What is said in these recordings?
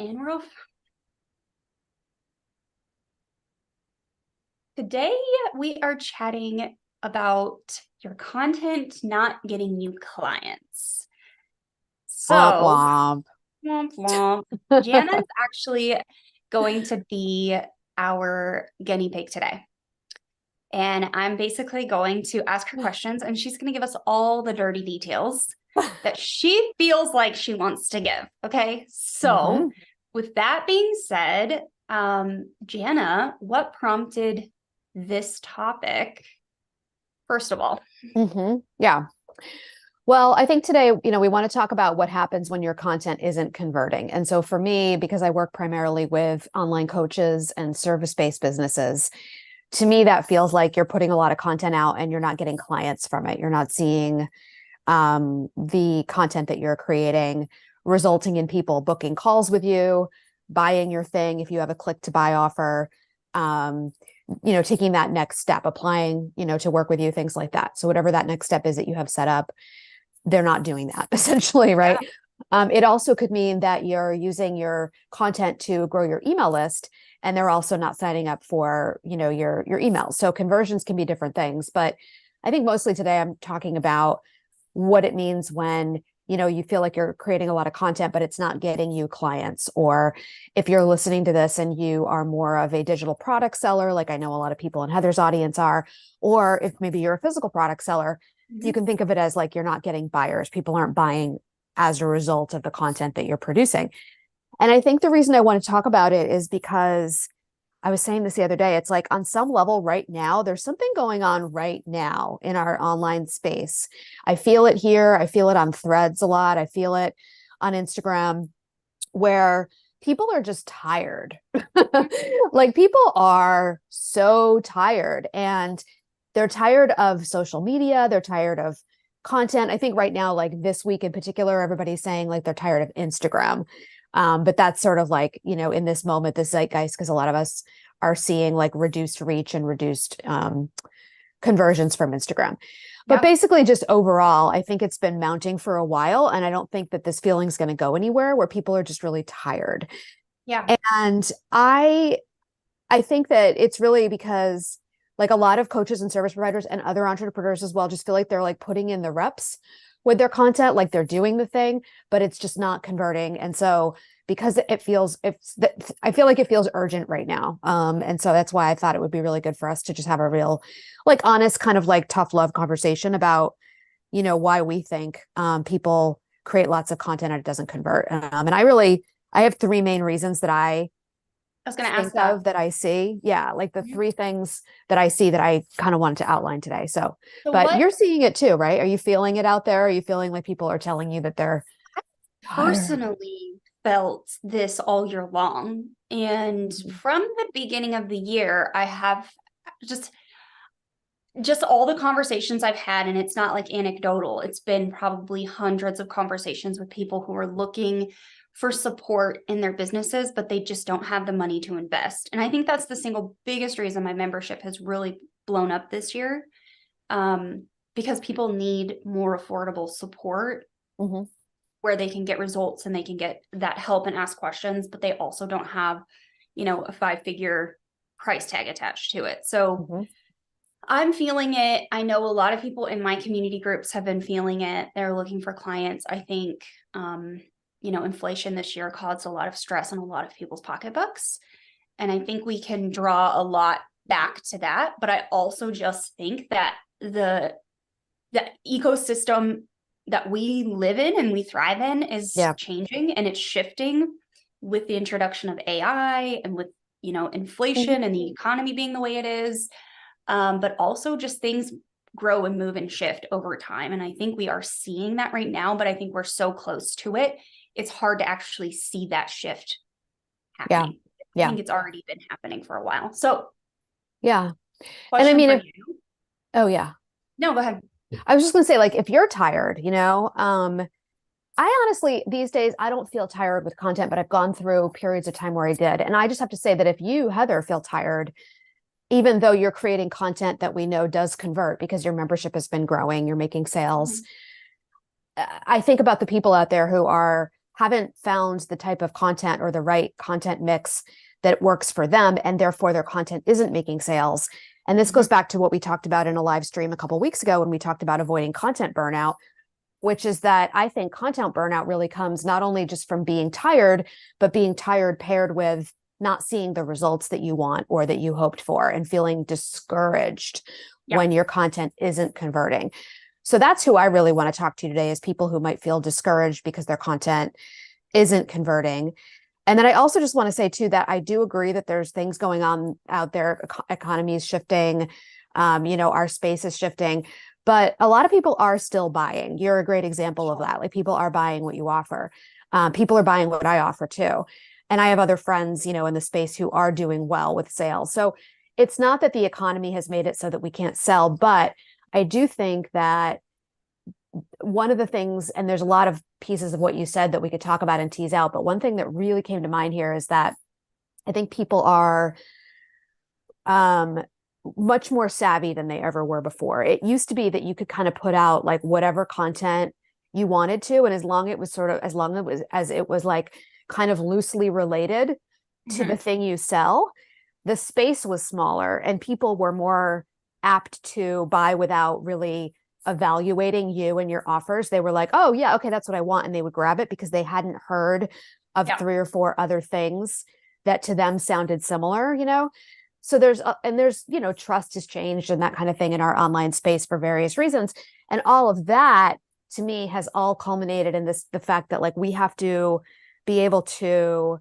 And we're off. Today, we are chatting about your content not getting you clients. Womp Womp womp. womp. Jana is actually going to be our guinea pig today. And I'm basically going to ask her questions, and she's going to give us all the dirty details that she feels like she wants to give. Okay. So, with that being said, Jana, what prompted this topic, first of all? Yeah. Well, I think today, we want to talk about what happens when your content isn't converting. And so for me, because I work primarily with online coaches and service-based businesses, to me, that feels like you're putting a lot of content out and you're not getting clients from it. You're not seeing the content that you're creating resulting in people booking calls with you, buying your thing if you have a click to buy offer, taking that next step, applying, to work with you, things like that. So whatever that next step is that you have set up, they're not doing that essentially, right? Yeah. It also could mean that you're using your content to grow your email list, and they're also not signing up for, your emails. So conversions can be different things, but I think mostly today I'm talking about what it means when, you feel like you're creating a lot of content, but it's not getting you clients. Or if you're listening to this and you are more of a digital product seller, like I know a lot of people in Heather's audience are, or if maybe you're a physical product seller, you can think of it as like you're not getting buyers. People aren't buying as a result of the content that you're producing. And I think the reason I want to talk about it is because I was saying this the other day. It's like on some level right now, there's something going on right now in our online space. I feel it here. I feel it on Threads a lot. I feel it on Instagram, where people are just tired. Like people are so tired, and they're tired of social media. They're tired of content. I think right now, like this week in particular, everybody's saying like they're tired of Instagram. But that's sort of like, in this moment, the zeitgeist, because a lot of us are seeing like reduced reach and reduced conversions from Instagram. But basically just overall, I think it's been mounting for a while. And I don't think that this feeling is going to go anywhere, where people are just really tired. Yeah. And I think that it's really because like a lot of coaches and service providers and other entrepreneurs as well just feel like they're like putting in the reps with their content, like they're doing the thing, but it's just not converting. And so because I feel like it feels urgent right now. And so that's why I thought it would be really good for us to just have a real, like honest kind of like tough love conversation about, why we think people create lots of content and it doesn't convert. And I have three main reasons that I was going to ask that I see. Yeah. Like the three things that I see that I kind of wanted to outline today. So but you're seeing it too, right? Are you feeling it out there? Are you feeling like people are telling you that they're personally felt this all year long? And from the beginning of the year, I have just all the conversations I've had, and it's not like anecdotal. It's been probably hundreds of conversations with people who are looking for support in their businesses, but they just don't have the money to invest. And I think that's the single biggest reason my membership has really blown up this year, because people need more affordable support where they can get results and they can get that help and ask questions, but they also don't have, a 5-figure price tag attached to it. So I'm feeling it. I know a lot of people in my community groups have been feeling it. They're looking for clients. I think, inflation this year caused a lot of stress on a lot of people's pocketbooks. And I think we can draw a lot back to that. But I also just think that the ecosystem that we live in and we thrive in is changing, and it's shifting with the introduction of AI and with, inflation and the economy being the way it is. But also just things grow and move and shift over time. And I think we are seeing that right now, but I think we're so close to it. It's hard to actually see that shift happening. I think it's already been happening for a while. So and I mean, no, go ahead. I was just going to say, like, if you're tired, I honestly, these days, I don't feel tired with content, but I've gone through periods of time where I did. And I just have to say that if you, Heather, feel tired, even though you're creating content that we know does convert because your membership has been growing, you're making sales. I think about the people out there who are haven't found the type of content or the right content mix that works for them, and therefore their content isn't making sales. And this goes back to what we talked about in a live stream a couple of weeks ago when we talked about avoiding content burnout, which is that I think content burnout really comes not only just from being tired, but being tired paired with not seeing the results that you want or that you hoped for, and feeling discouraged when your content isn't converting. So that's who I really want to talk to today, is people who might feel discouraged because their content isn't converting. And then I also just want to say too, that I do agree that there's things going on out there. Economy is shifting, our space is shifting, but a lot of people are still buying. You're a great example of that. Like, people are buying what you offer. People are buying what I offer too. And I have other friends, in the space who are doing well with sales. So it's not that the economy has made it so that we can't sell, but I do think that one of the things, and there's a lot of pieces of what you said that we could talk about and tease out, but one thing that really came to mind here is that I think people are much more savvy than they ever were before. It used to be that you could kind of put out like whatever content you wanted to, and as long as it was like kind of loosely related to the thing you sell, the space was smaller and people were more apt to buy without really evaluating you and your offers. They were like, oh yeah, okay, that's what I want. And they would grab it because they hadn't heard of 3 or 4 other things that to them sounded similar, So there's trust has changed and that kind of thing in our online space for various reasons. And all of that to me has all culminated in the fact that like we have to be able to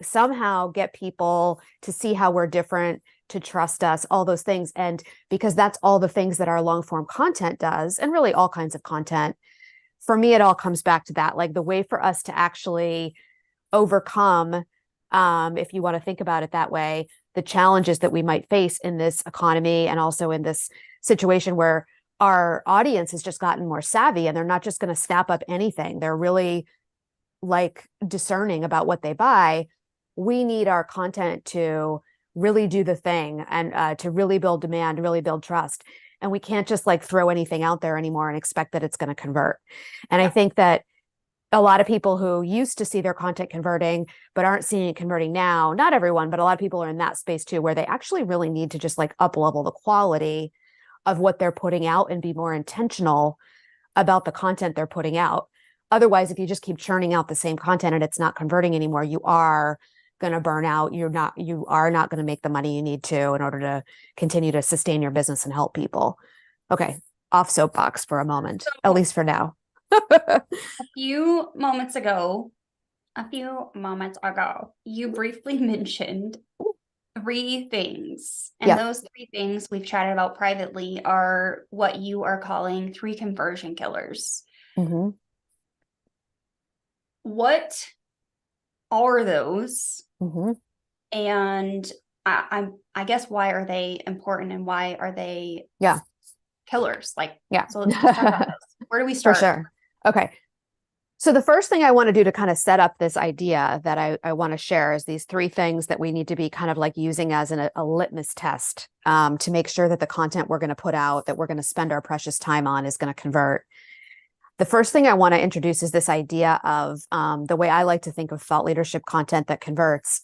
somehow get people to see how we're different, to trust us, all those things. And because that's all the things that our long form content does, and really all kinds of content, for me, it all comes back to that, like the way for us to actually overcome, if you want to think about it that way, the challenges that we might face in this economy and also in this situation where our audience has just gotten more savvy and they're not just going to snap up anything. They're really like discerning about what they buy. We need our content to really do the thing and to really build demand, really build trust. And we can't just like throw anything out there anymore and expect that it's going to convert. And I think that a lot of people who used to see their content converting, but aren't seeing it converting now, not everyone, but a lot of people are in that space too, where they actually really need to just like up level the quality of what they're putting out and be more intentional about the content they're putting out. Otherwise, if you just keep churning out the same content and it's not converting anymore, you are going to burn out. You are not going to make the money you need to in order to continue to sustain your business and help people. Okay. Off soapbox for a moment, at least for now. A few moments ago, you briefly mentioned 3 things. And those 3 things we've chatted about privately are what you are calling 3 conversion killers. Mm-hmm. What are those? Mm-hmm. And I guess why are they important and why are they killers? So let's talk about those. Where do we start? For sure. Okay. So the first thing I want to do to kind of set up this idea that I want to share is these 3 things that we need to be kind of like using as a litmus test to make sure that the content we're going to put out, that we're going to spend our precious time on, is going to convert. The first thing I want to introduce is this idea of the way I like to think of thought leadership content that converts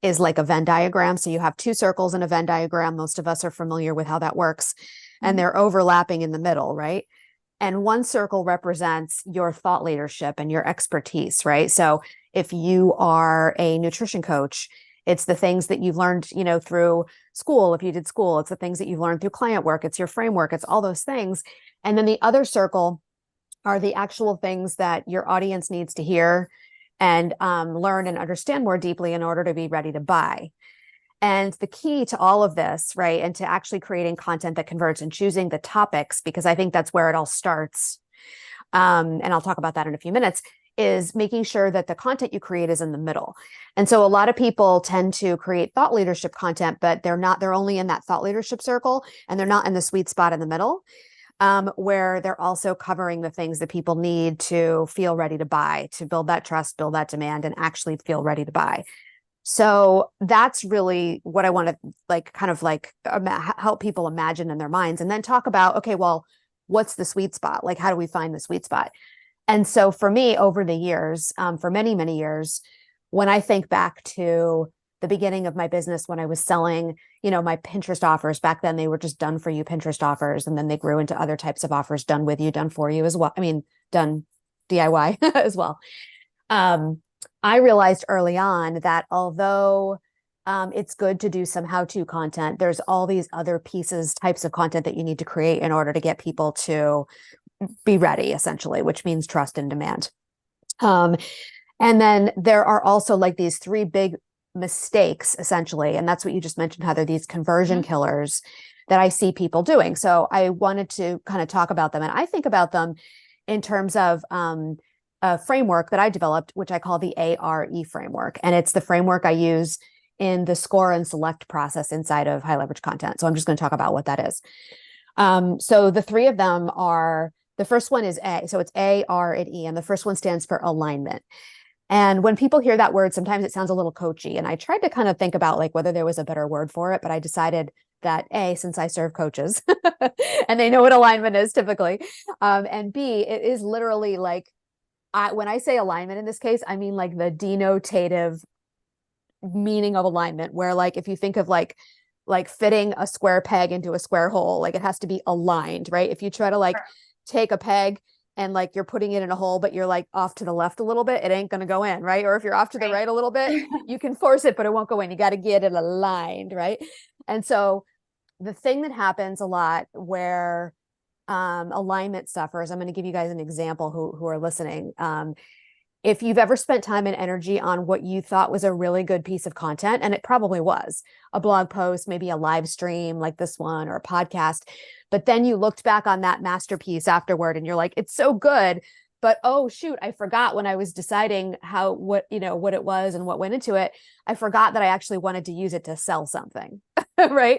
is like a Venn diagram. So you have 2 circles in a Venn diagram. Most of us are familiar with how that works. And they're overlapping in the middle, right? And one circle represents your thought leadership and your expertise, right? So if you are a nutrition coach, it's the things that you've learned, through school. If you did school, it's the things that you've learned through client work. It's your framework. It's all those things. And then the other circle are the actual things that your audience needs to hear and learn and understand more deeply in order to be ready to buy. And the key to all of this, right, and to actually creating content that converts and choosing the topics, because I think that's where it all starts, and I'll talk about that in a few minutes, is making sure that the content you create is in the middle. And so a lot of people tend to create thought leadership content, but they're only in that thought leadership circle, and they're not in the sweet spot in the middle, where they're also covering the things that people need to feel ready to buy, to build that trust, build that demand, and actually feel ready to buy. So that's really what I want to help people imagine in their minds, and then talk about, okay, well, what's the sweet spot? Like, how do we find the sweet spot? And so for me, over the years, for many, many years, when I think back to the beginning of my business, when I was selling, my Pinterest offers, back then they were just done for you Pinterest offers. And then they grew into other types of offers, done with you, done for you as well. I mean, done DIY as well. I realized early on that although it's good to do some how-to content, there's all these other types of content that you need to create in order to get people to be ready, essentially, which means trust and demand. And then there are also like these three big mistakes, essentially. And that's what you just mentioned, Heather, these conversion killers that I see people doing. So I wanted to kind of talk about them. And I think about them in terms of a framework that I developed, which I call the ARE framework. And it's the framework I use in the score and select process inside of high leverage content. So I'm just going to talk about what that is. So the three of them are, the first one is A. So it's A, R, and E. And the first one stands for alignment. And when people hear that word, sometimes it sounds a little coachy. And I tried to kind of think about like whether there was a better word for it, but I decided that A, since I serve coaches and they know what alignment is typically, and B, it is literally like, when I say alignment in this case, I mean like the denotative meaning of alignment, where like if you think of like fitting a square peg into a square hole, like it has to be aligned, right? If you try to like take a peg and like you're putting it in a hole, but you're like off to the left a little bit, it ain't going to go in, right? Or if you're off to the right a little bit, you can force it, but it won't go in. You got to get it aligned, right? And so the thing that happens a lot where alignment suffers, I'm going to give you guys an example who are listening. If you've ever spent time and energy on what you thought was a really good piece of content, and it probably was a blog post, maybe a live stream like this one or a podcast, but then you looked back on that masterpiece afterward and you're like, it's so good, but oh shoot, I forgot when I was deciding what it was and what went into it. I forgot that I actually wanted to use it to sell something. Right.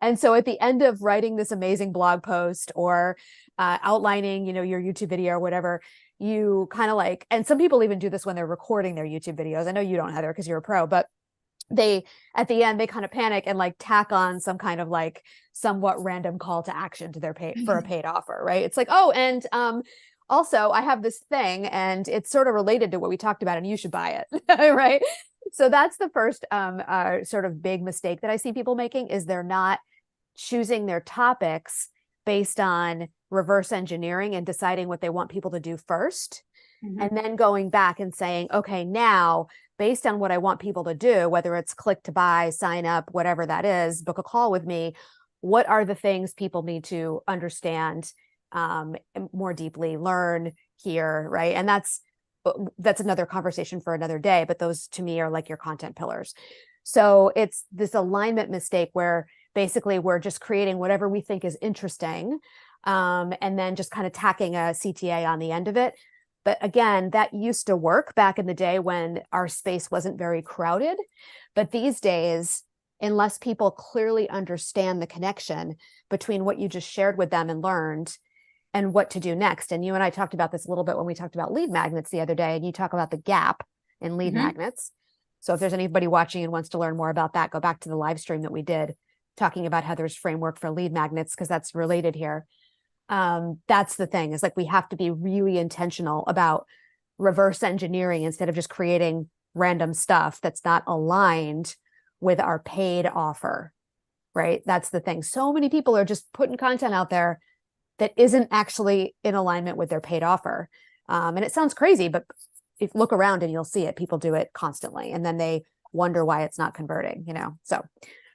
And so at the end of writing this amazing blog post or outlining, your YouTube video or whatever, you kind of like, and some people even do this when they're recording their YouTube videos. I know you don't, Heather, because you're a pro, but at the end, they kind of panic and like tack on some kind of like somewhat random call to action to their for a paid offer, right? It's like, oh, and also I have this thing and it's sort of related to what we talked about and you should buy it, right? So that's the first sort of big mistake that I see people making, is they're not choosing their topics based on reverse engineering and deciding what they want people to do first, and then going back and saying, okay, now based on what I want people to do, whether it's click to buy, sign up, whatever that is, book a call with me, what are the things people need to understand more deeply, learn here, right? And that's another conversation for another day, but those to me are like your content pillars. So it's this alignment mistake where basically we're just creating whatever we think is interesting, and then just kind of tacking a CTA on the end of it. But again, that used to work back in the day when our space wasn't very crowded. But these days, unless people clearly understand the connection between what you just shared with them and learned and what to do next. And you and I talked about this a little bit when we talked about lead magnets the other day, and you talk about the gap in lead magnets. So if there's anybody watching and wants to learn more about that, go back to the live stream that we did talking about Heather's framework for lead magnets, because that's related here. That's the thing, is like we have to be really intentional about reverse engineering instead of just creating random stuff that's not aligned with our paid offer, right? That's the thing. So many people are just putting content out there that isn't actually in alignment with their paid offer. And it sounds crazy, but if look around and you'll see it, people do it constantly. And then they wonder why it's not converting, So,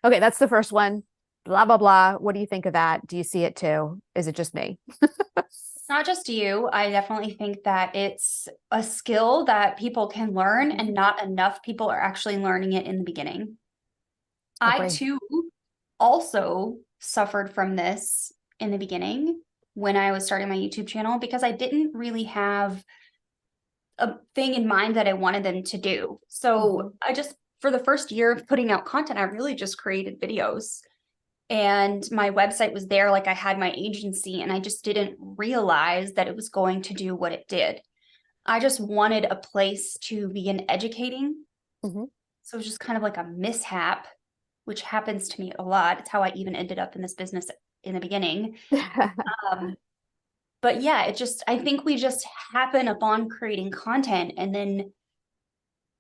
okay, that's the first one. Blah, blah, blah. What do you think of that? Do you see it too? Is it just me? It's not just you. I definitely think that it's a skill that people can learn, and not enough people are actually learning it in the beginning. I too also suffered from this in the beginning when I was starting my YouTube channel, because I didn't really have a thing in mind that I wanted them to do. So I just, for the first year of putting out content, I really just created videos. And my website was there, like I had my agency, and I just didn't realize that it was going to do what it did. I just wanted a place to begin educating. So it was just kind of like a mishap, which happens to me a lot. It's how I even ended up in this business in the beginning. But but yeah, I think we just happen upon creating content and then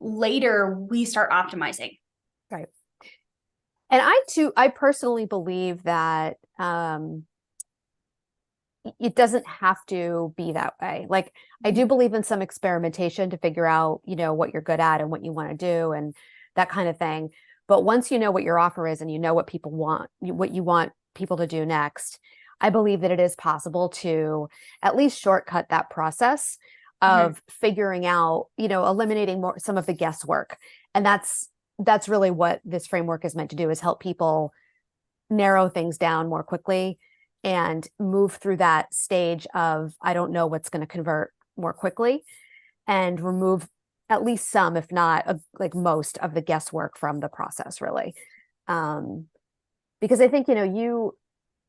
later we start optimizing. Right. And I personally believe that it doesn't have to be that way. Like, I do believe in some experimentation to figure out, what you're good at and what you want to do and that kind of thing. But once you know what your offer is and you know what people want, what you want people to do next, I believe that it is possible to at least shortcut that process of figuring out, eliminating some of the guesswork. And that's really what this framework is meant to do, is help people narrow things down more quickly and move through that stage of, I don't know what's going to convert, more quickly, and remove at least some, if not like most of the guesswork from the process, really. Because I think,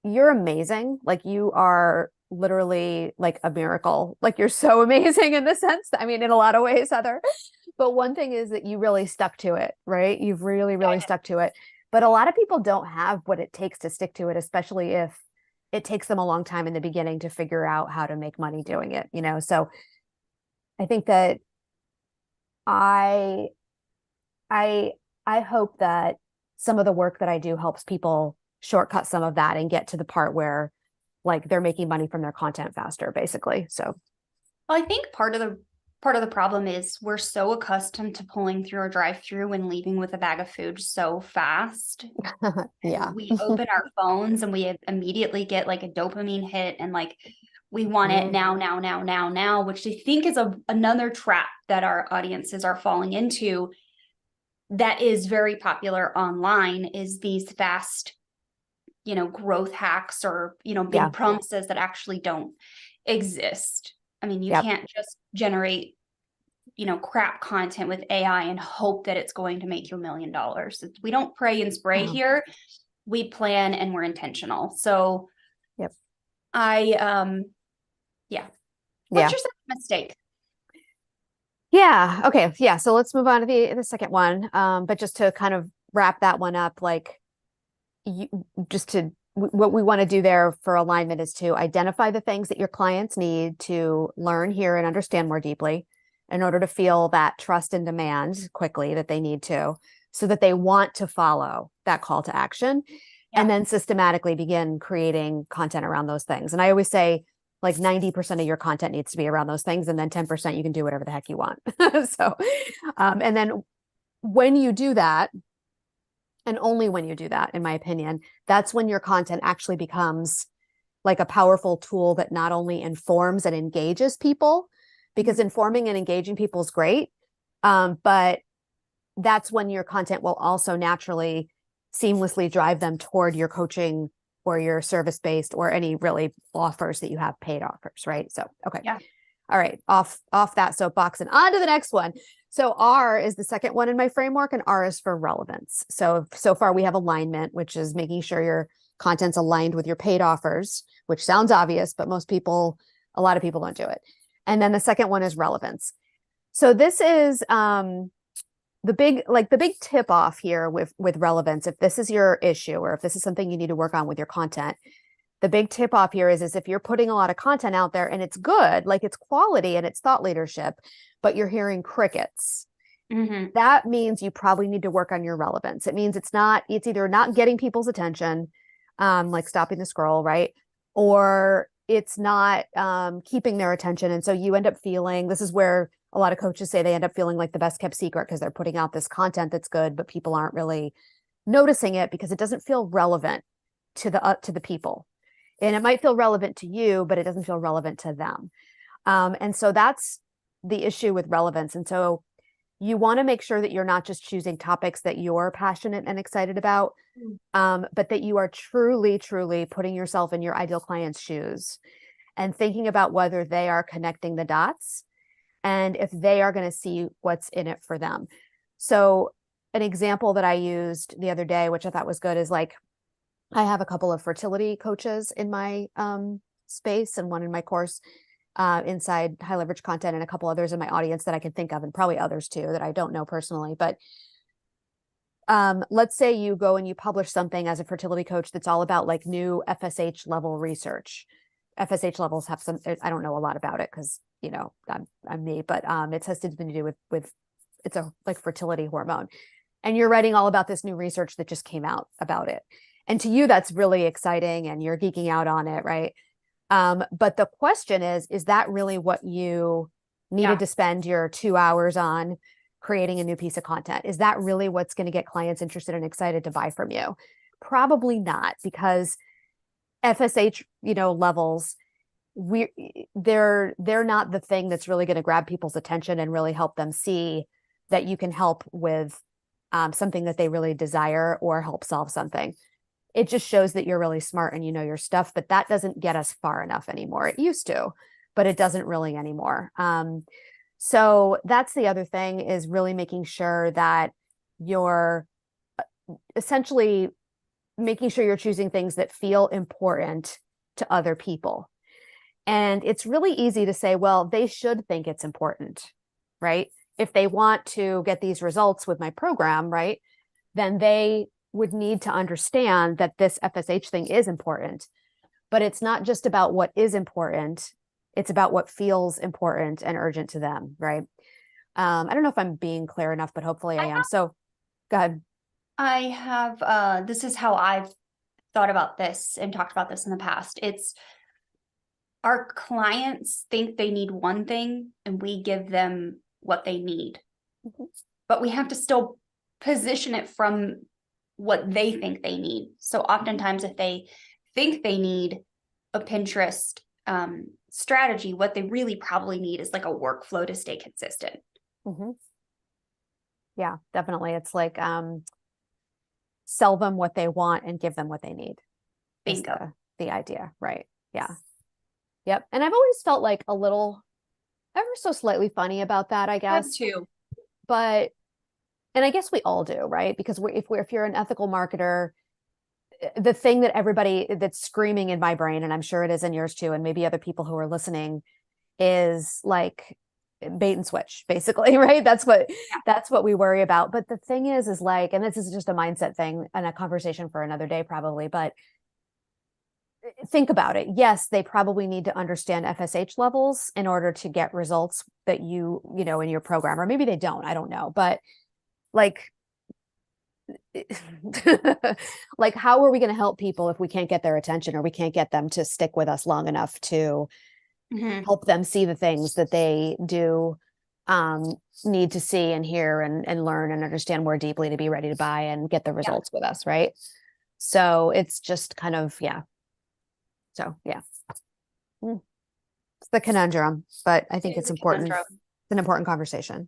you're amazing. Like, you are literally like a miracle. Like, you're so amazing in the sense that, I mean, in a lot of ways, Heather. But one thing is that you really stuck to it, right? You've really, really stuck to it. But a lot of people don't have what it takes to stick to it, especially if it takes them a long time in the beginning to figure out how to make money doing it, So I think that I I I hope that some of the work that I do helps people shortcut some of that and get to the part where, like, they're making money from their content faster, basically. So Well, I think part of the problem is we're so accustomed to pulling through a drive-through and leaving with a bag of food so fast. yeah. We open our phones and we immediately get like a dopamine hit and like we want it now, now, which I think is another trap that our audiences are falling into that is very popular online, is these fast, growth hacks or, big promises that actually don't exist. I mean, you can't just generate, crap content with AI and hope that it's going to make you $1 million. We don't pray and spray here. We plan and we're intentional. So What's your second mistake? Yeah. Okay. Yeah. So let's move on to the second one. But just to kind of wrap that one up, like, what we want to do there for alignment is to identify the things that your clients need to learn, hear, and understand more deeply in order to feel that trust and demand quickly that they need to, so that they want to follow that call to action, and then systematically begin creating content around those things. And I always say, like, 90% of your content needs to be around those things, and then 10% you can do whatever the heck you want. So, and then when you do that, and only when you do that, in my opinion, that's when your content actually becomes like a powerful tool that not only informs and engages people, because informing and engaging people is great, but that's when your content will also naturally seamlessly drive them toward your coaching or your service-based or any really offers that you have, paid offers, right? So, okay. Yeah. All right. Off that soapbox and on to the next one. So R is the second one in my framework, and R is for relevance. So far we have alignment, which is making sure your content's aligned with your paid offers, which sounds obvious, but a lot of people don't do it. And then the second one is relevance. So this is the big tip off here with relevance. If this is your issue, or if this is something you need to work on with your content, the big tip off here is if you're putting a lot of content out there and it's good, like it's quality and it's thought leadership, but you're hearing crickets, that means you probably need to work on your relevance. It means it's either not getting people's attention, like stopping the scroll, right? Or it's not keeping their attention. And so you end up feeling, this is where a lot of coaches say they end up feeling like the best kept secret, because they're putting out this content that's good, but people aren't really noticing it because it doesn't feel relevant to the people. And it might feel relevant to you, but it doesn't feel relevant to them. And so that's the issue with relevance. And so you want to make sure that you're not just choosing topics that you're passionate and excited about, but that you are truly, truly putting yourself in your ideal client's shoes and thinking about whether they are connecting the dots and if they are going to see what's in it for them. So an example that I used the other day, which I thought was good, is like, I have a couple of fertility coaches in my space and one in my course inside High Leverage Content, and a couple others in my audience that I can think of, and probably others too that I don't know personally. But let's say you go and you publish something as a fertility coach that's all about like new FSH level research. FSH levels have some, I don't know a lot about it because, you know, I'm me, but it has something to do with it's a like fertility hormone. And you're writing all about this new research that just came out about it. And to you, that's really exciting and you're geeking out on it, right? But the question is that really what you needed to spend your 2 hours on creating a new piece of content? Is that really what's going to get clients interested and excited to buy from you? Probably not, because FSH, you know, levels, they're not the thing that's really going to grab people's attention and really help them see that you can help with something that they really desire or help solve something. It just shows that you're really smart and you know your stuff, but that doesn't get us far enough anymore. It used to, but it doesn't really anymore. So that's the other thing, is really making sure that you're essentially making sure you're choosing things that feel important to other people. And it's really easy to say, well, they should think it's important, right? If they want to get these results with my program, right, then they would need to understand that this FSH thing is important. But it's not just about what is important. It's about what feels important and urgent to them, right? I don't know if I'm being clear enough, but hopefully I am. So go ahead. I have, this is how I've thought about this and talked about this in the past. It's our clients think they need one thing and we give them what they need, but we have to still position it from what they think they need. So oftentimes if they think they need a Pinterest strategy, what they really probably need is like a workflow to stay consistent. Yeah, definitely. It's like sell them what they want and give them what they need. Bingo. The idea, right? Yeah. Yep. And I've always felt like a little ever so slightly funny about that, I guess. Too. But, and I guess we all do, right? Because if you're an ethical marketer, the thing that everybody that's screaming in my brain, and I'm sure it is in yours too, and maybe other people who are listening, is like bait and switch, basically, right? That's what we worry about. But the thing is like, and this is just a mindset thing and a conversation for another day, probably, but think about it. Yes, they probably need to understand FSH levels in order to get results that you know, in your program, or maybe they don't, I don't know. But like, like, how are we going to help people if we can't get their attention, or we can't get them to stick with us long enough to help them see the things that they do need to see and hear and learn and understand more deeply to be ready to buy and get the results with us, right? So it's just kind of, yeah. So yeah, it's the conundrum, but I think it's important. It's an important conversation.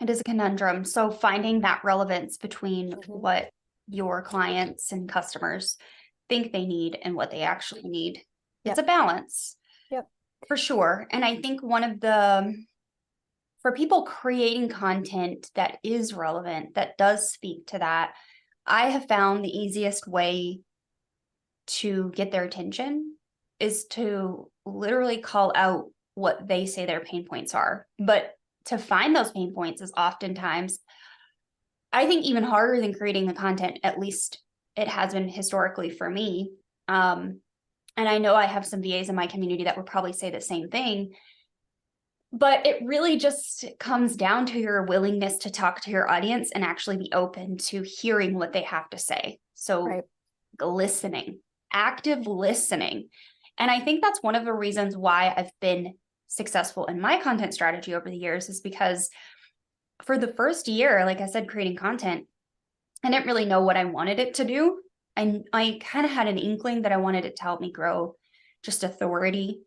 It is a conundrum. So finding that relevance between what your clients and customers think they need and what they actually need. It's a balance. Yep. For sure. And I think for people creating content that is relevant, that does speak to that, I have found the easiest way to get their attention is to literally call out what they say their pain points are. But to find those pain points is oftentimes, I think, even harder than creating the content. At least it has been historically for me. And I know I have some VAs in my community that would probably say the same thing. But it really just comes down to your willingness to talk to your audience and actually be open to hearing what they have to say. So listening, active listening. And I think that's one of the reasons why I've been successful in my content strategy over the years, is because for the first year, like I said, creating content, I didn't really know what I wanted it to do. And I kind of had an inkling that I wanted it to help me grow just authority.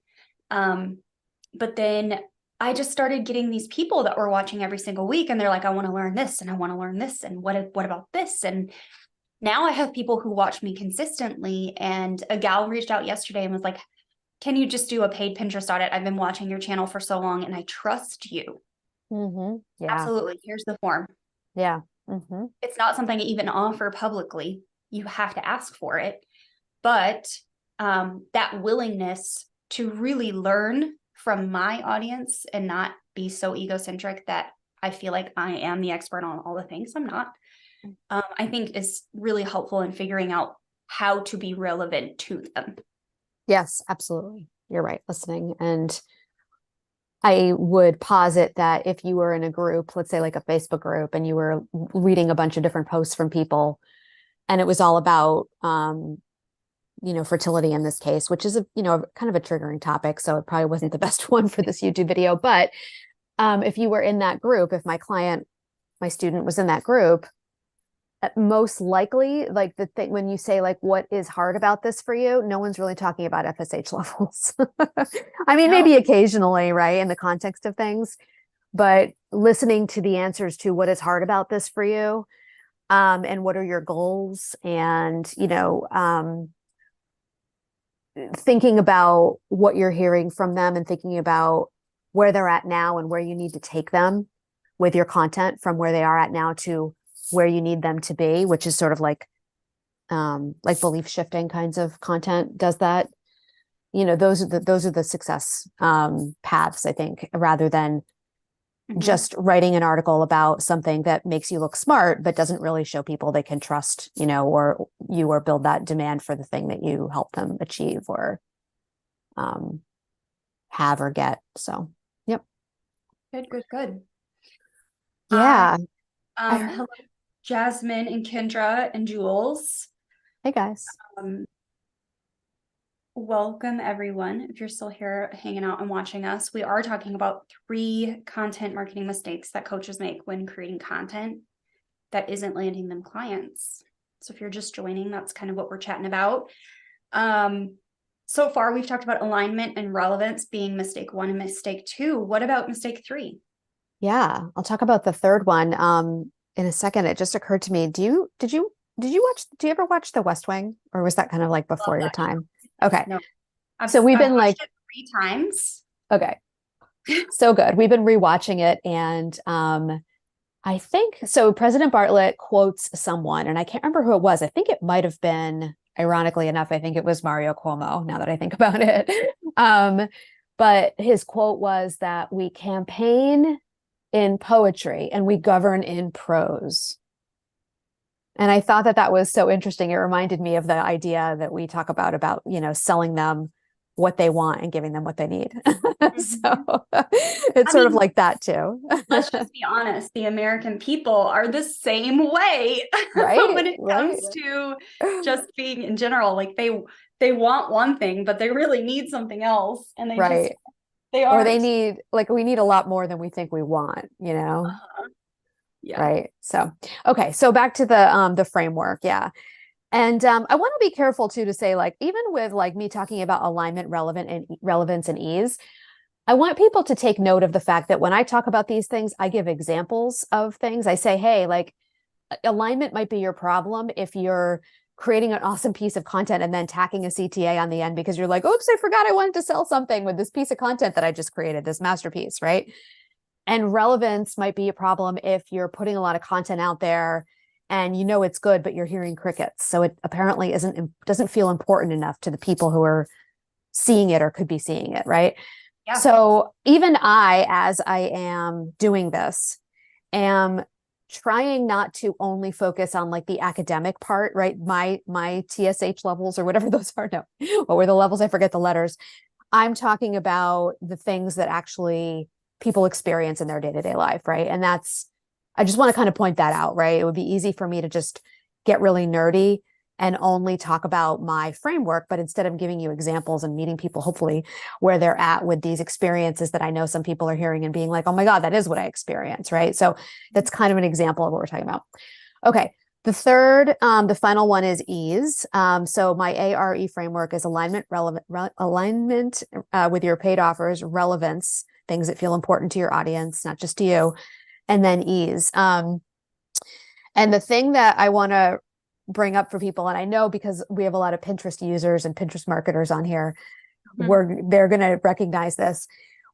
But then I just started getting these people that were watching every single week, and they're like, I want to learn this and I want to learn this. And what about this? And now I have people who watch me consistently. And a gal reached out yesterday and was like, can you just do a paid Pinterest audit? I've been watching your channel for so long and I trust you. Yeah. Absolutely. Here's the form. Yeah. It's not something I even offer publicly. You have to ask for it. But that willingness to really learn from my audience and not be so egocentric that I feel like I am the expert on all the things I'm not, I think is really helpful in figuring out how to be relevant to them. Yes, absolutely. You're right. Listening. And I would posit that if you were in a group, let's say like a Facebook group, and you were reading a bunch of different posts from people, and it was all about, fertility in this case, which is kind of a triggering topic. So it probably wasn't the best one for this YouTube video. But if you were in that group, if my student was in that group, most likely, like the thing when you say like, what is hard about this for you? No one's really talking about FSH levels. I mean, maybe occasionally, right, in the context of things, but listening to the answers to what is hard about this for you, and what are your goals, and thinking about what you're hearing from them, and thinking about where they're at now and where you need to take them with your content from where they are at now to where you need them to be, which is sort of like belief shifting kinds of content does that. Those are the success paths, I think, rather than just writing an article about something that makes you look smart but doesn't really show people they can trust, or build that demand for the thing that you help them achieve or have or get. So, yep. Good. Yeah. Hello, Jasmine and Kendra and Jules. Hey guys. Welcome everyone. If you're still here hanging out and watching us, we are talking about 3 content marketing mistakes that coaches make when creating content that isn't landing them clients. So if you're just joining, that's kind of what we're chatting about. So far, we've talked about alignment and relevance being mistake 1 and mistake 2. What about mistake 3? Yeah, I'll talk about the third one in a second. It just occurred to me. Do you ever watch The West Wing, or was that kind of like before your time? Okay. No. So we've been like it 3 times. Okay. So good. We've been rewatching it, and I think so. President Bartlett quotes someone, and I can't remember who it was. I think it might have been, ironically enough, I think it was Mario Cuomo, now that I think about it. But his quote was that we campaign in poetry and we govern in prose. And I thought that was so interesting. It reminded me of the idea that we talk about, selling them what they want and giving them what they need. So it's sort of like that too. Let's just be honest. The American people are the same way, right? when it comes to just being in general. Like they want one thing, but they really need something else. And we need a lot more than we think we want, Yeah. Right. So, okay. So back to the framework. Yeah. And I want to be careful too, to say, like, even with like me talking about alignment, relevance and ease, I want people to take note of the fact that when I talk about these things, I give examples of things. I say, hey, like, alignment might be your problem if you're creating an awesome piece of content and then tacking a CTA on the end because you're like, oops, I forgot I wanted to sell something with this piece of content that I just created, this masterpiece, right? And relevance might be a problem if you're putting a lot of content out there and it's good, but you're hearing crickets. So it apparently doesn't feel important enough to the people who are seeing it or could be seeing it, right? Yeah. So even I, as I am doing this, am trying not to only focus on like the academic part, right? My TSH levels or whatever those are. No, what were the levels? I forget the letters. I'm talking about the things that actually people experience in their day-to-day life, right? And I just want to kind of point that out, right? It would be easy for me to just get really nerdy and only talk about my framework, but instead of giving you examples and meeting people, hopefully, where they're at with these experiences that I know some people are hearing and being like, oh my God, that is what I experience, right? So that's kind of an example of what we're talking about. Okay. The third, the final one is ease. So my ARE framework is alignment, alignment with your paid offers, relevance, things that feel important to your audience, not just to you, and then ease. And the thing that I want to bring up for people, and I know because we have a lot of Pinterest users and Pinterest marketers on here, they're going to recognize this.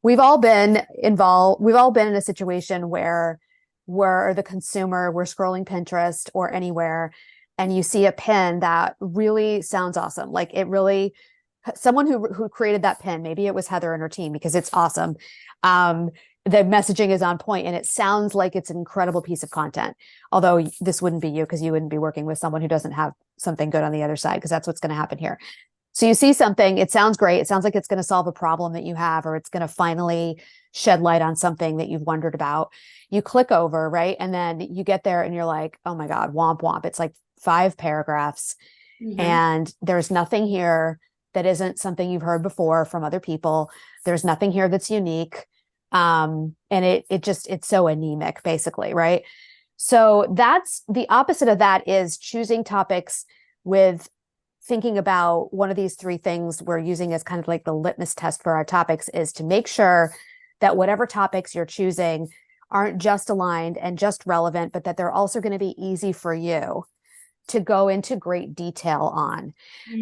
We've all been involved. We've all been in a situation where we're the consumer, we're scrolling Pinterest or anywhere, and you see a pin that really sounds awesome. Like it really, someone who created that pin, maybe it was Heather and her team because it's awesome. The messaging is on point and it sounds like it's an incredible piece of content. Although this wouldn't be you because you wouldn't be working with someone who doesn't have something good on the other side, because that's what's going to happen here. So you see something, it sounds great. It sounds like it's going to solve a problem that you have, or it's going to finally shed light on something that you've wondered about. You click over, right? And then you get there and you're like, oh my God, womp womp. It's like 5 paragraphs and there's nothing here that isn't something you've heard before from other people. There's nothing here that's unique. And it's so anemic, basically, right? So that's the opposite of that, is choosing topics with thinking about one of these 3 things we're using as kind of like the litmus test for our topics, is to make sure that whatever topics you're choosing aren't just aligned and just relevant, but that they're also going to be easy for you to go into great detail on.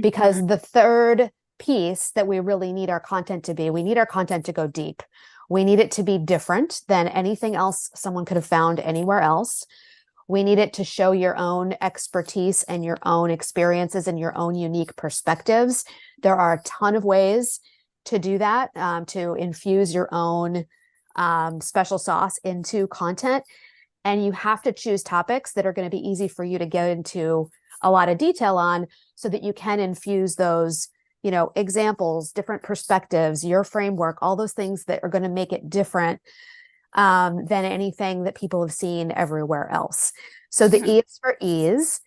Because the third piece that we really need our content to be, we need our content to go deep. We need it to be different than anything else someone could have found anywhere else. We need it to show your own expertise and your own experiences and your own unique perspectives. There are a ton of ways to do that, to infuse your own special sauce into content. And you have to choose topics that are going to be easy for you to get into a lot of detail on, so that you can infuse those, examples, different perspectives, your framework, all those things that are going to make it different than anything that people have seen everywhere else. So the E is for ease.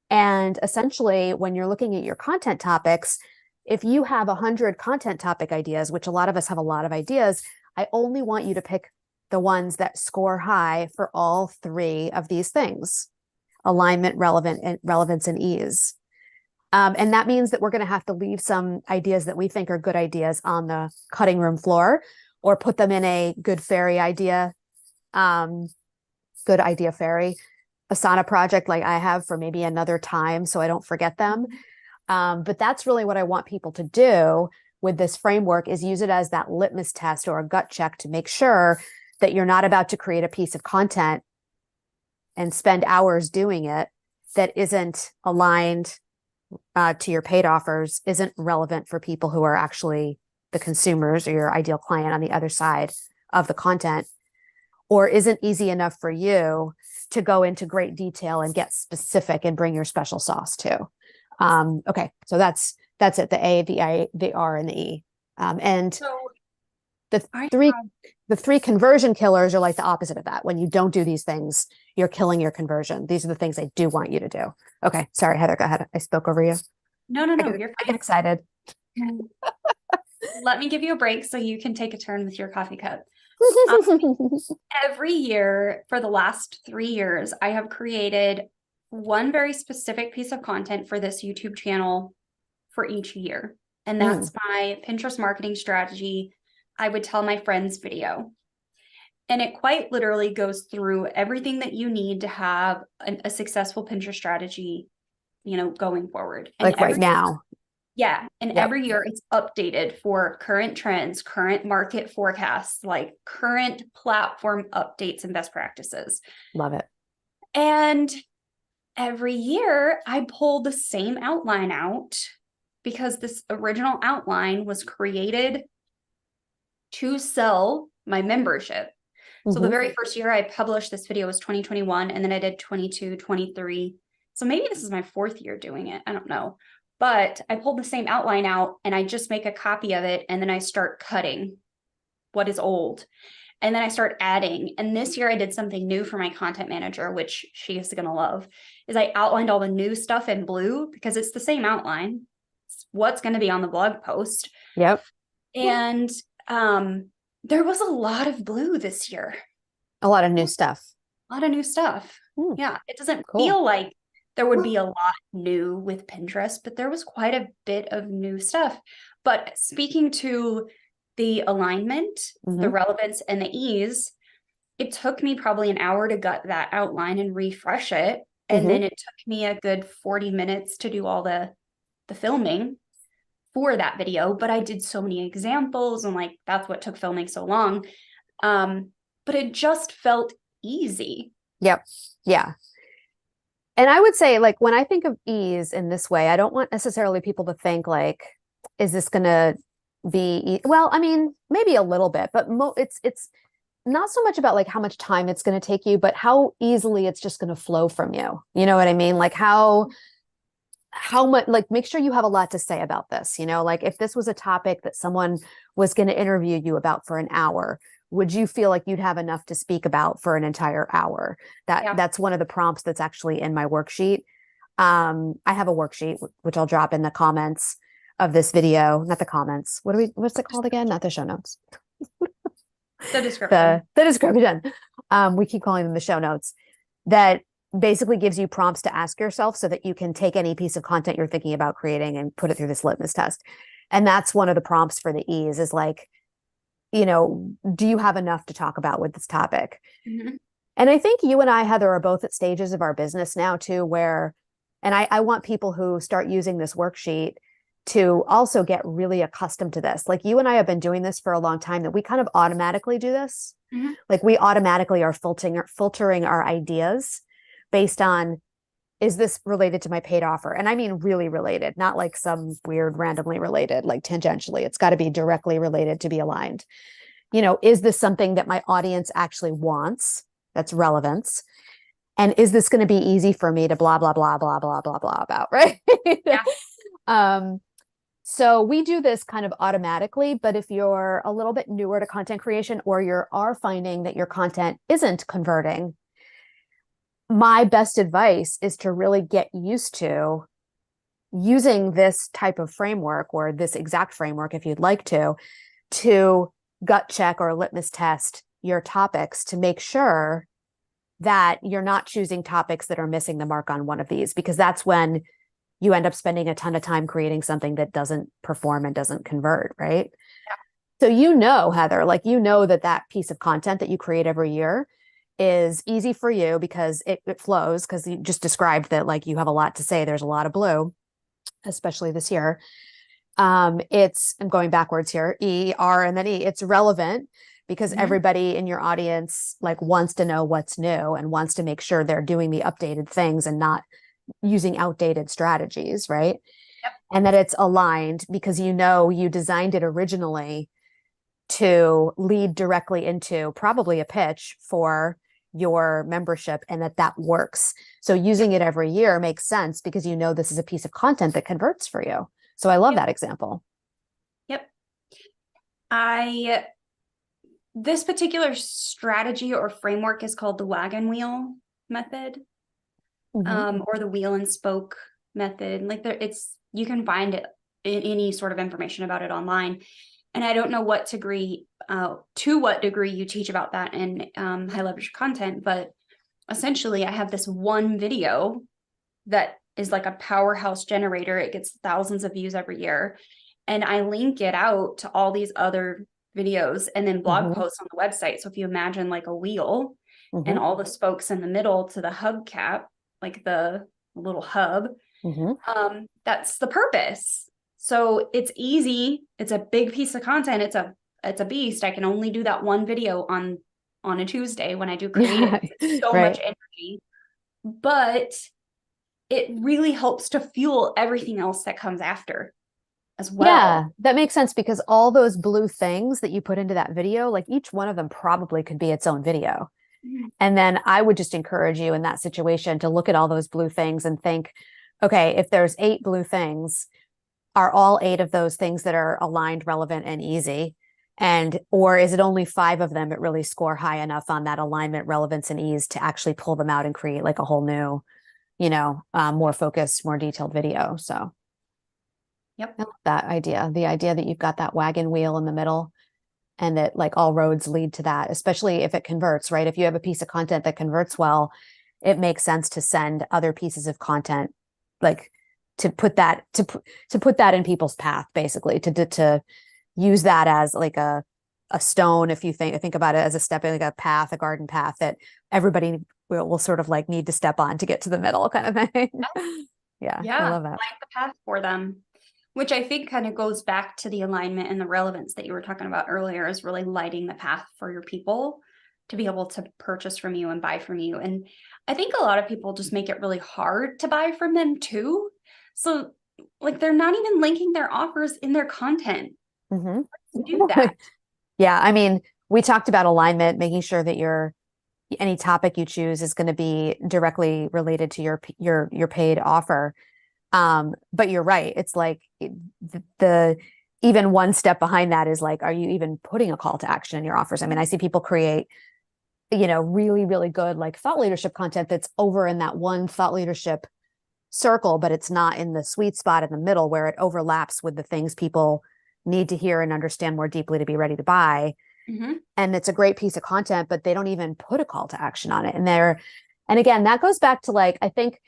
And essentially, when you're looking at your content topics, if you have 100 content topic ideas, which a lot of us have a lot of ideas, I only want you to pick the ones that score high for all 3 of these things: alignment, relevance, and ease. And that means that we're going to have to leave some ideas that we think are good ideas on the cutting room floor, or put them in a good idea fairy Asana project like I have for maybe another time, so I don't forget them. But that's really what I want people to do with this framework, is use it as that litmus test or a gut check to make sure that you're not about to create a piece of content and spend hours doing it that isn't aligned to your paid offers, isn't relevant for people who are actually the consumers or your ideal client on the other side of the content, or isn't easy enough for you to go into great detail and get specific and bring your special sauce to. Okay, so that's it. The A, the I, the R, and the E. And So the 3 conversion killers are like the opposite of that. When you don't do these things, you're killing your conversion. These are the things I do want you to do. Okay, sorry, Heather, go ahead. I spoke over you. No, you're I fine. get excited. Let me give you a break so you can take a turn with your coffee cup. Every year for the last 3 years, I have created one very specific piece of content for this YouTube channel for each year. And that's my Pinterest marketing strategy. I would tell my friends video. And it quite literally goes through everything that you need to have a successful Pinterest strategy, going forward. And like right now. Yeah. And every year it's updated for current trends, current market forecasts, like current platform updates and best practices. Love it. And every year I pull the same outline out, because this original outline was created to sell my membership. So the very first year I published this video was 2021, and then I did 22, 23. So maybe this is my 4th year doing it. I don't know. But I pulled the same outline out and I just make a copy of it. And then I start cutting what is old. And then I start adding. And this year I did something new for my content manager, which she is going to love, is I outlined all the new stuff in blue, because it's the same outline. It's what's going to be on the blog post. Yep. And there was a lot of blue this year. A lot of new stuff. A lot of new stuff. Yeah. It doesn't Cool. feel like there would be a lot new with Pinterest, but there was quite a bit of new stuff. But speaking to the alignment, the relevance, and the ease, it took me probably an hour to gut that outline and refresh it. And then it took me a good 40 minutes to do all the filming for that video. But I did so many examples, and like, that's what took filming so long. But it just felt easy. Yep. Yeah. And I would say, like, when I think of ease in this way, I don't want necessarily people to think like, is this going to be, well, I mean, maybe a little bit, but it's not so much about like how much time it's going to take you, but how easily it's just going to flow from you. You know what I mean? Like how how much, like, make sure you have a lot to say about this, like if this was a topic that someone was going to interview you about for an hour, would you feel like you'd have enough to speak about for an entire hour? That's one of the prompts that's actually in my worksheet. I have a worksheet, which I'll drop in the comments of this video, not the comments. What's it called again? Not the show notes. The description. The description. We keep calling them the show notes. That basically gives you prompts to ask yourself so that you can take any piece of content you're thinking about creating and put it through this litmus test. And that's one of the prompts for the E's is like, do you have enough to talk about with this topic? Mm-hmm. And I think you and I, Heather, are both at stages of our business now too, where, and I want people who start using this worksheet to also get really accustomed to this. Like you and I have been doing this for a long time, that we kind of automatically do this. Mm-hmm. Like we automatically are filtering our ideas based on, is this related to my paid offer? And I mean really related, not like some weird randomly related, like tangentially. It's got to be directly related to be aligned. Is this something that my audience actually wants? That's relevance. And is this going to be easy for me to blah, blah, blah, blah, blah, blah, blah about, right? Yeah. So we do this kind of automatically, but if you're a little bit newer to content creation, or you are finding that your content isn't converting, my best advice is to really get used to using this type of framework, or this exact framework, if you'd like to gut check or litmus test your topics to make sure that you're not choosing topics that are missing the mark on one of these, because that's when you end up spending a ton of time creating something that doesn't perform and doesn't convert, right? Yeah. So, Heather, like, that piece of content that you create every year is easy for you because it flows, because you just described that, like, you have a lot to say. There's a lot of blue, especially this year. I'm going backwards here, E, R, and then E. It's relevant because everybody in your audience like wants to know what's new and wants to make sure they're doing the updated things and not using outdated strategies, right? Yep. And that it's aligned because you designed it originally to lead directly into probably a pitch for your membership, and that works. So using it every year makes sense because this is a piece of content that converts for you. So I love that example. Yep. This particular strategy or framework is called the wagon wheel method, or the wheel and spoke method. Like you can find it in any sort of information about it online. And I don't know to what degree you teach about that in high leverage content, but essentially I have this one video that is like a powerhouse generator. It gets thousands of views every year. And I link it out to all these other videos and then blog posts on the website. So if you imagine like a wheel and all the spokes in the middle to the hubcap, like the little hub, that's the purpose. So it's easy. It's a big piece of content. It's a beast. I can only do that one video on a Tuesday when I do creative. It's so much energy, but it really helps to fuel everything else that comes after as well. Yeah, that makes sense, because all those blue things that you put into that video, like each one of them probably could be its own video. And then I would just encourage you in that situation to look at all those blue things and think, okay, if there's 8 blue things, are all 8 of those things that are aligned, relevant, and easy? Or is it only 5 of them that really score high enough on that alignment, relevance, and ease to actually pull them out and create like a whole new, more focused, more detailed video? So yep. I love that idea. The idea that you've got that wagon wheel in the middle and that like all roads lead to that, especially if it converts, right? If you have a piece of content that converts well, it makes sense to send other pieces of content, like to put that in people's path, basically, to use that as like a stone. If you think about it as a step, like a path, a garden path that everybody will sort of like need to step on to get to the middle, kind of thing. Yeah, I love that. Light the path for them, which I think kind of goes back to the alignment and the relevance that you were talking about earlier, is really lighting the path for your people to be able to purchase from you and buy from you. And I think a lot of people just make it really hard to buy from them too. So like they're not even linking their offers in their content. Let's do that. Yeah. I mean, we talked about alignment, making sure that any topic you choose is going to be directly related to your paid offer. But you're right. It's like the even one step behind that is like, are you even putting a call to action in your offers? I mean, I see people create, really, really good like thought leadership content that's over in that one thought leadership circle, but it's not in the sweet spot in the middle where it overlaps with the things people need to hear and understand more deeply to be ready to buy. Mm-hmm. And it's a great piece of content, but they don't even put a call to action on it. And again, that goes back to like, I think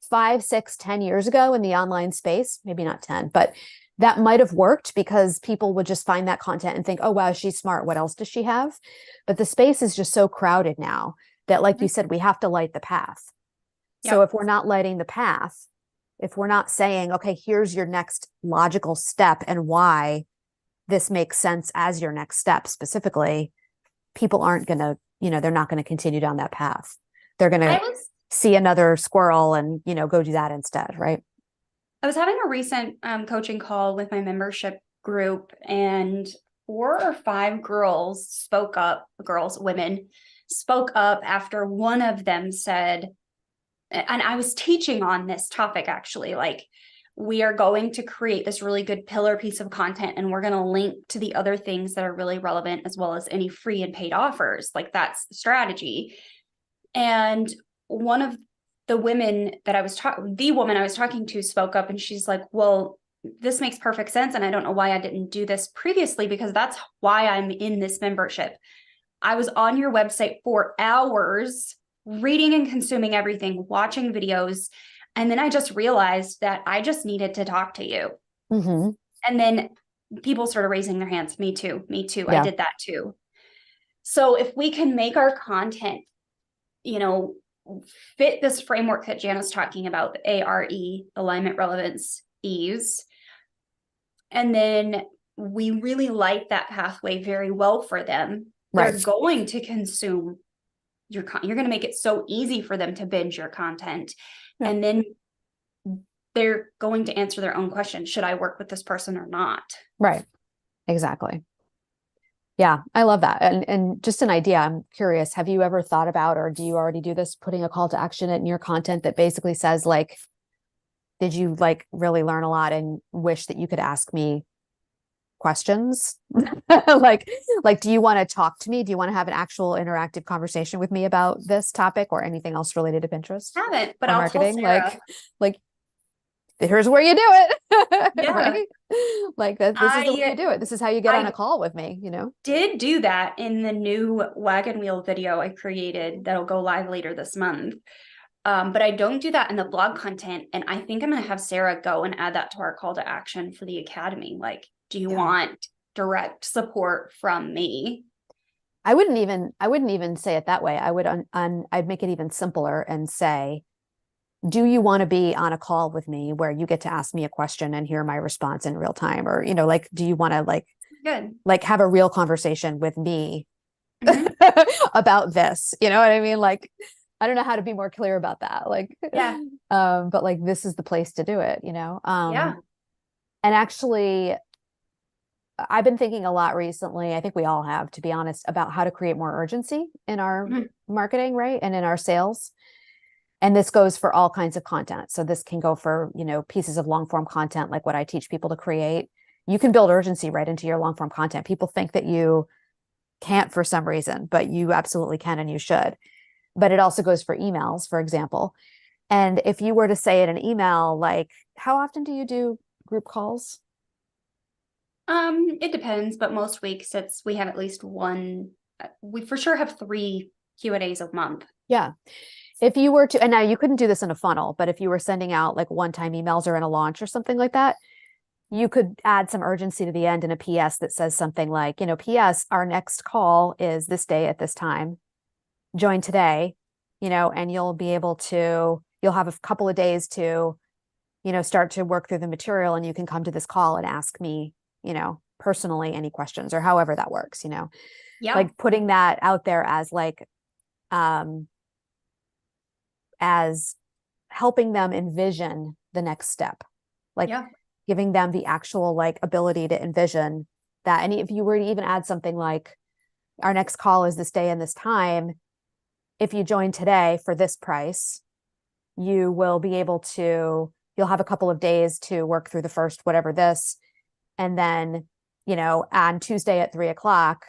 5, 6, 10 years ago in the online space, maybe not 10, but that might have worked because people would just find that content and think, oh, wow, she's smart. What else does she have? But the space is just so crowded now that, like you said, we have to light the path. So Yep. if we're not lighting the path, if we're not saying, okay, here's your next logical step and why this makes sense as your next step specifically, people aren't going to, they're not going to continue down that path. They're going to see another squirrel and, go do that instead. Right. I was having a recent coaching call with my membership group, and 4 or 5 women spoke up after one of them said, and I was teaching on this topic actually, like, we are going to create this really good pillar piece of content, and we're going to link to the other things that are really relevant, as well as any free and paid offers. Like, that's the strategy. And one of the women that the woman I was talking to spoke up, and she's like, well, this makes perfect sense. And I don't know why I didn't do this previously, because that's why I'm in this membership. I was on your website for hours, reading and consuming everything, watching videos. And then I just realized that I just needed to talk to you. Mm-hmm. And then people started raising their hands. Me too. Yeah. I did that too. So if we can make our content, fit this framework that Jana's talking about, the ARE, alignment, relevance, ease, and then we really light that pathway very well for them, they're going to consume your content. You're going to make it so easy for them to binge your content. Yeah. And then they're going to answer their own question. Should I work with this person or not? Right. Exactly. Yeah, I love that. And just an idea, I'm curious, have you ever thought about, or do you already do this, putting a call to action in your content that basically says like, did you like really learn a lot and wish that you could ask me questions? like, do you want to talk to me? Do you want to have an actual interactive conversation with me about this topic or anything else related to Pinterest? Haven't, but or I'll marketing? tell Sarah. Like, here's where you do it. Yeah. Right? Like this is the way you do it. This is how you get on a call with me, Did do that in the new wagon wheel video I created that'll go live later this month. But I don't do that in the blog content. And I think I'm going to have Sarah go and add that to our call to action for the Academy. Like, do you want direct support from me? I wouldn't even say it that way. I would, I'd make it even simpler and say, do you want to be on a call with me where you get to ask me a question and hear my response in real time? Or, like, do you want to have a real conversation with me about this? You know what I mean? Like, I don't know how to be more clear about that. Like, but like, this is the place to do it, And actually, I've been thinking a lot recently, I think we all have, to be honest, about how to create more urgency in our marketing, right? And in our sales. And this goes for all kinds of content. So this can go for, pieces of long form content, like what I teach people to create. You can build urgency right into your long form content. People think that you can't for some reason, but you absolutely can, and you should. But it also goes for emails, for example. And if you were to say in an email, like, how often do you do group calls? It depends, but most weeks we have at least one. We for sure have 3 Q&As a month. Yeah. If you were to, and now you couldn't do this in a funnel, but if you were sending out like one-time emails or in a launch or something like that, you could add some urgency to the end in a PS that says something like, PS, our next call is this day at this time. Join today, and you'll have a couple of days to, start to work through the material, and you can come to this call and ask me, personally any questions, or however that works, like putting that out there as like, as helping them envision the next step, like giving them the actual like ability to envision that. And if you were to even add something like, our next call is this day and this time, if you join today for this price, you will be able to you'll have a couple of days to work through the first, whatever this, and then, on Tuesday at 3 o'clock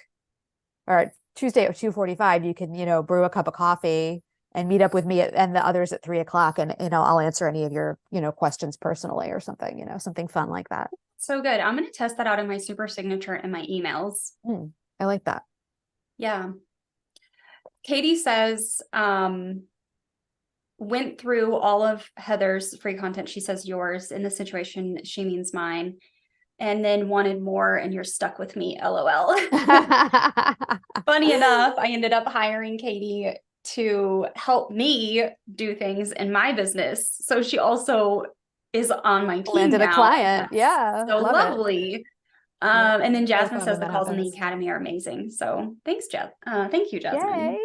or Tuesday at 2:45, you can, brew a cup of coffee and meet up with me and the others at 3 o'clock. And, I'll answer any of your, questions personally or something, something fun like that. So good. I'm going to test that out in my super signature and my emails. I like that. Yeah. Katie says, went through all of Heather's free content. She says yours. In this situation, she means mine. And then wanted more, and you're stuck with me, LOL. Funny enough, I ended up hiring Katie to help me do things in my business. So she also is on my team Landed now. a client. Yeah. So lovely. And then Jasmine says the calls in the academy are amazing. So thanks, Jeff. Thank you, Jasmine. Yay.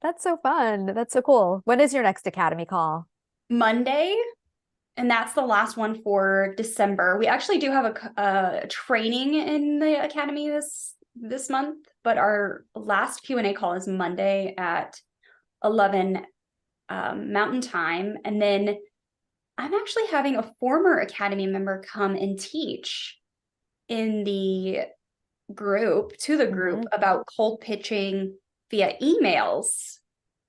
That's so fun. That's so cool. When is your next academy call? Monday. And that's the last one for December. We actually do have a training in the academy this month, but our last Q&A call is Monday at 11 Mountain Time. And then I'm actually having a former academy member come and teach in the group, about cold pitching via emails.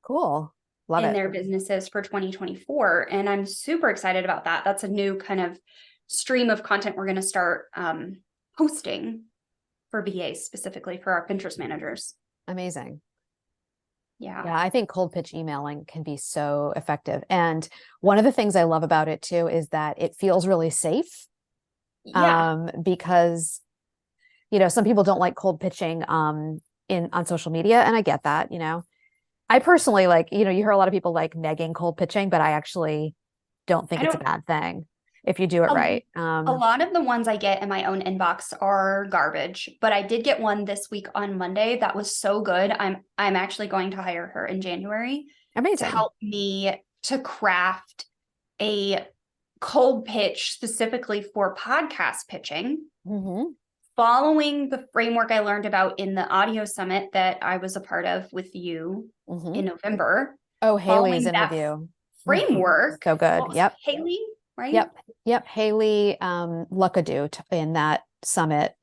Cool. Love it. Their businesses for 2024. And I'm super excited about that. That's a new kind of stream of content we're going to start posting for VAs, specifically for our Pinterest managers. Amazing. Yeah. Yeah. I think cold pitch emailing can be so effective. And one of the things I love about it too, is that it feels really safe. Yeah. Because, some people don't like cold pitching on social media. And I get that, I personally you hear a lot of people like negging cold pitching, but I actually don't think it's a bad thing if you do it right. A lot of the ones I get in my own inbox are garbage, but I did get one this week on Monday that was so good. I'm actually going to hire her in January. Amazing. To help me to craft a cold pitch specifically for podcast pitching. Following the framework I learned about in the audio summit that I was a part of with you in November. Oh, Haley's in with you. Framework. So good. Yep. Haley, right? Yep. Haley Luckadoo in that summit.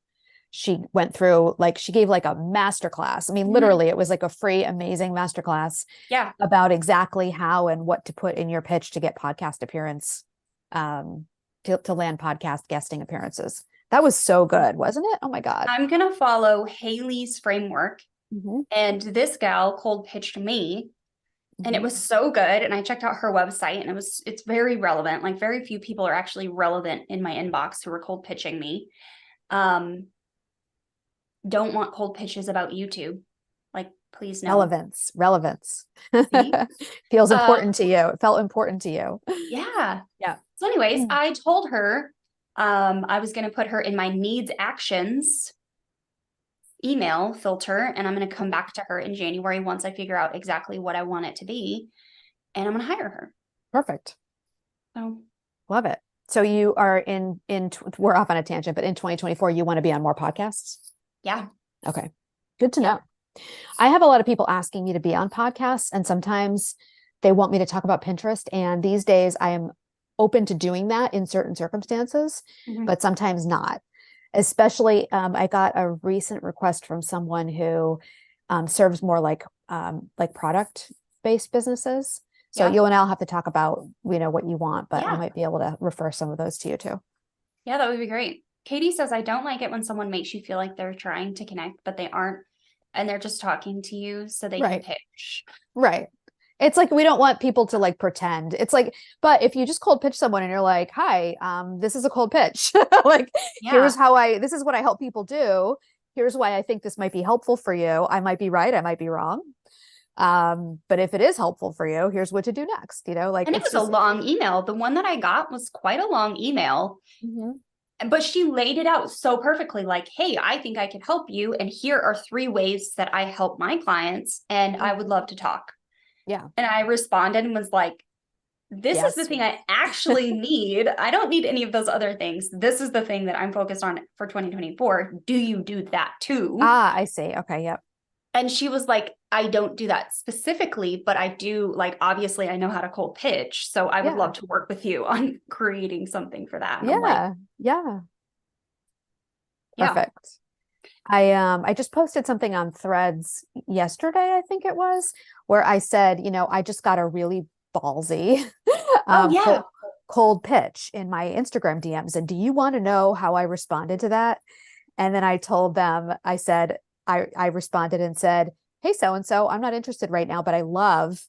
She went through, she gave a masterclass. I mean, literally it was a free, amazing masterclass. Yeah. About exactly how and what to put in your pitch to get podcast appearance, to land podcast guesting appearances. That was so good, wasn't it? Oh my God. I'm going to follow Haley's framework. And this gal cold pitched me and it was so good. And I checked out her website and it's very relevant. Very few people are actually relevant in my inbox who are cold pitching me. Don't want cold pitches about YouTube. Please no. Relevance. Feels important to you. It felt important to you. Yeah. Yeah. So anyways, I told her I was going to put her in my needs actions email filter, and I'm going to come back to her in January once I figure out exactly what I want it to be, and I'm going to hire her. Perfect. So love it. So you are we're off on a tangent, but in 2024, you want to be on more podcasts? Yeah. Okay. Good to know. I have a lot of people asking me to be on podcasts, and sometimes they want me to talk about Pinterest. And these days I am open to doing that in certain circumstances, but sometimes not. Especially, I got a recent request from someone who serves more like product-based businesses. So you and I'll have to talk about, what you want, but I might be able to refer some of those to you too. Yeah, that would be great. Katie says, I don't like it when someone makes you feel like they're trying to connect, but they aren't, and they're just talking to you so they can pitch. Right. It's we don't want people to pretend. It's but if you just cold pitch someone and you're like, hi, this is a cold pitch. Here's this is what I help people do. Here's why I think this might be helpful for you. I might be right. I might be wrong. But if it is helpful for you, here's what to do next, and it was a long email. The one that I got was quite a long email, but she laid it out so perfectly. Hey, I think I can help you. And here are 3 ways that I help my clients. And I would love to talk. Yeah. And I responded and was like, this is the thing I actually need. I don't need any of those other things. This is the thing that I'm focused on for 2024. Do you do that too? I see. Okay. Yep. And she was like, I don't do that specifically, but I do, like, obviously I know how to cold pitch. So I would Yeah. love to work with you on creating something for that. And I'm like, Yeah. Yeah. yeah. Perfect. I just posted something on Threads yesterday, I think it was, where I said, I just got a really ballsy Oh, yeah. cold pitch in my Instagram DMs. And do you want to know how I responded to that? And then I told them, I said, I responded and said, hey, so and so, I'm not interested right now, but I love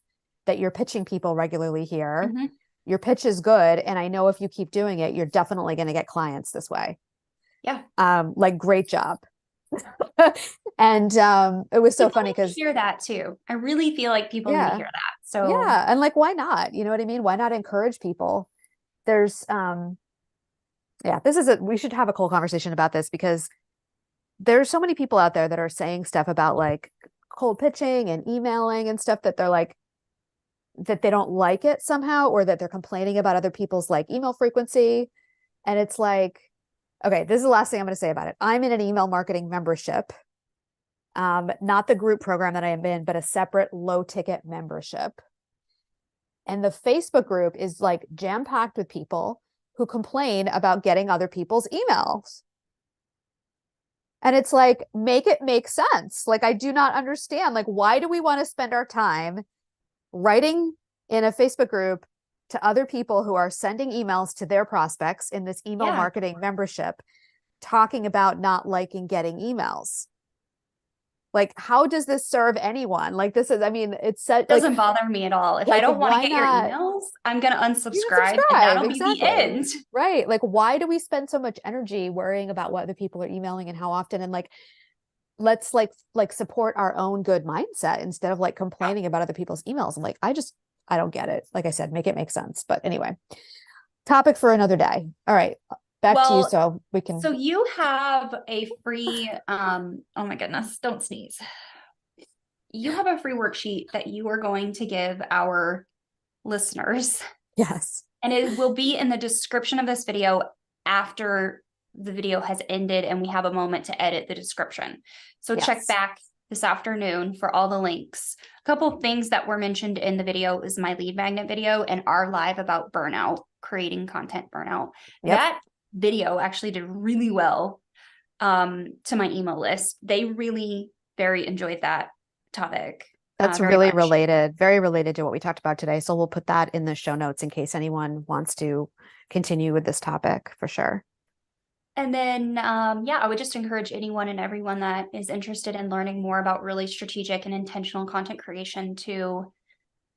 that you're pitching people regularly here. Mm-hmm. Your pitch is good. And I know if you keep doing it, you're definitely going to get clients this way. Yeah. Like, great job. And it was so People funny need to because, hear that too. I really feel like people need to yeah, hear that. So yeah. And like, why not? You know what I mean? Why not encourage people? There's, yeah, we should have a cool conversation about this because there's so many people out there that are saying stuff about like cold pitching and emailing and stuff that they're like, that they don't like it somehow, or that they're complaining about other people's like email frequency. And it's like, okay, this is the last thing I'm going to say about it. I'm in an email marketing membership, not the group program that I am in, but a separate low ticket membership. And the Facebook group is like jam packed with people who complain about getting other people's emails. And it's like, make it make sense. Like, I do not understand. Like, why do we want to spend our time writing in a Facebook group to other people who are sending emails to their prospects in this email yeah, marketing membership, talking about not liking getting emails? Like, how does this serve anyone? Like, this is, I mean, it's such like, doesn't bother me at all. If I don't want to why get your not? emails, I'm going to You unsubscribe and subscribe. that'll be the Exactly. end. Right. Like, why do we spend so much energy worrying about what other people are emailing and how often? And like, let's like support our own good mindset instead of like complaining about other people's emails. I'm like, I don't get it. Like I said, make it make sense. But anyway, topic for another day. All right. Back to you Well, so we can. so you have a free, oh my goodness, don't sneeze. You have a free worksheet that you are going to give our listeners, Yes. and it will be in the description of this video after the video has ended and we have a moment to edit the description. So check Yes. back this afternoon for all the links. A couple of things that were mentioned in the video is my lead magnet video and our live about burnout, creating content burnout. Yep. That video actually did really well to my email list. They really very enjoyed that topic. That's Very really much. very related to what we talked about today. So we'll put that in the show notes in case anyone wants to continue with this topic for sure. And then, yeah, I would just encourage anyone and everyone that is interested in learning more about really strategic and intentional content creation to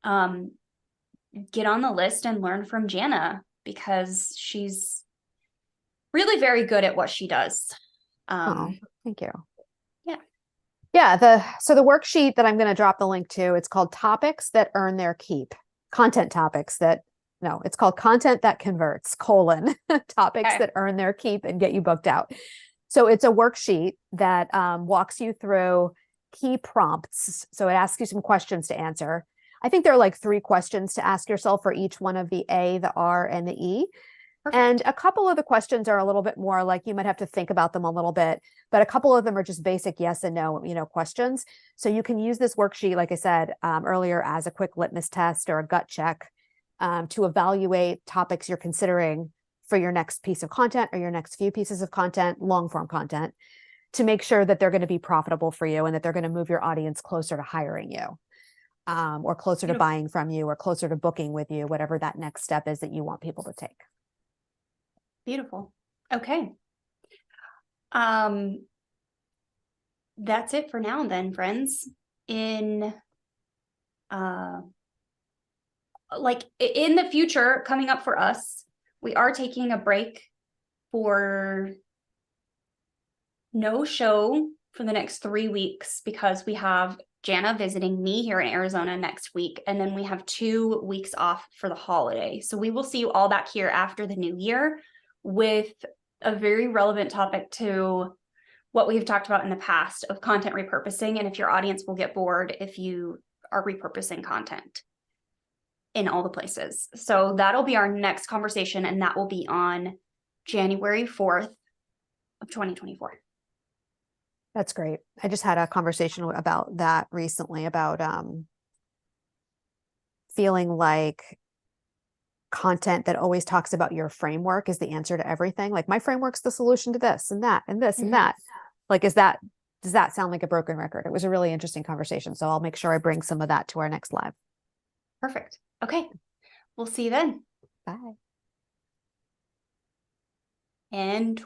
get on the list and learn from Jana, because she's really very good at what she does. Oh, thank you. Yeah. Yeah. So the worksheet that I'm going to drop the link to, it's called Topics That Earn Their Keep. Content topics that, no, it's called Content That Converts, : topics Okay. that earn their keep and get you booked out. So it's a worksheet that walks you through key prompts. So it asks you some questions to answer. I think there are like 3 questions to ask yourself for each one of the A, the R, and the E. Perfect. And a couple of the questions are a little bit more like you might have to think about them a little bit, but a couple of them are just basic yes and no, questions. So you can use this worksheet, like I said earlier, as a quick litmus test or a gut check to evaluate topics you're considering for your next piece of content or your next few pieces of content, long form content, to make sure that they're going to be profitable for you and that they're going to move your audience closer to hiring you. Or closer to buying from you or closer to booking with you, whatever that next step is that you want people to take. Beautiful. Okay. That's it for now then, friends. In like in the future coming up for us, we are taking a break for no show for the next 3 weeks because we have Jana visiting me here in Arizona next week, and then we have 2 weeks off for the holiday. So we will see you all back here after the new year with a very relevant topic to what we've talked about in the past of content repurposing, and if your audience will get bored if you are repurposing content in all the places. So that'll be our next conversation, and that will be on January 4th of 2024. That's great. I just had a conversation about that recently about feeling like content that always talks about your framework is the answer to everything. Like my framework's the solution to this and that and this and that. Like, does that sound like a broken record? It was a really interesting conversation. So I'll make sure I bring some of that to our next live. Perfect. Okay. We'll see you then. Bye. And